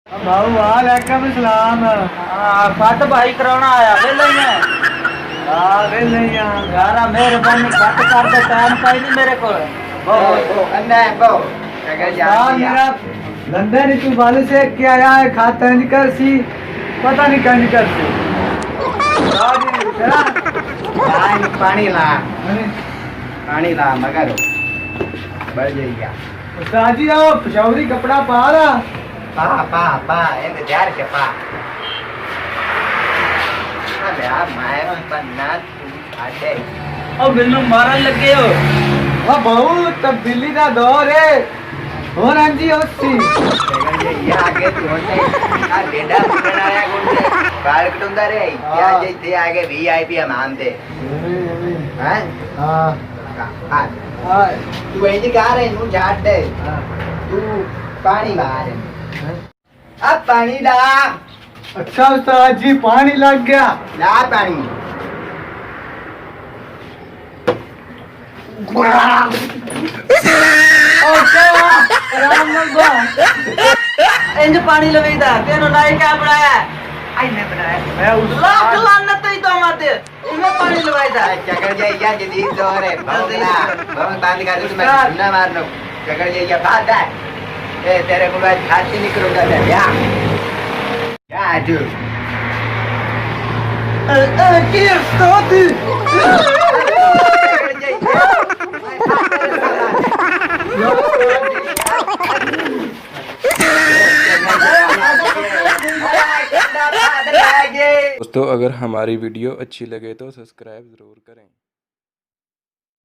भाऊ वालेकुम सलाम। कट भाई कराना आया वेले में वेले यार मेहरबानी कट कर दे टाइम कोई नहीं मेरे को मेरा लंदन तू वाले से क्या आया है खाता नहीं कर सी पता नहीं क्या नहीं कर सी पानी ला मगर बढ़ जाएगा उस्ताद जी आओ पिशौरी कपड़ा पा रहा पा इंतजार के पा अरे आप मैं पन्ना आटे ओ बिल्लू मारन लगे हो वाह बहु तब्दीली का दौर है हो रंजी होती ये आगे तोड़ने आ डेडा बनाया गुंडे बाल कटुंदा रे क्या जैसे आगे वीआईपी हम आंदे हैं हां हां तू ऐसे कह रहे नु झाड़ दे तू पानी बाहर अब पानी ला अच्छा उस्ताद जी पानी लग गया ला पानी इंज पानी लवेदा तेनो नाई क्या बनाया आई मैं बनाया मैं उस लाख लानत ही तो मत इमे पानी लवाईदा चकर जाइया जदीद दौर है भौंकना भौंक बांध कर तू मैं ना मार लो चकर जाइया बात है ए तेरे को आज खाती नहीं करूंगा तेरे या आजू की स्टोती दोस्तों अगर हमारी वीडियो अच्छी लगे तो सब्सक्राइब ज़रूर करें।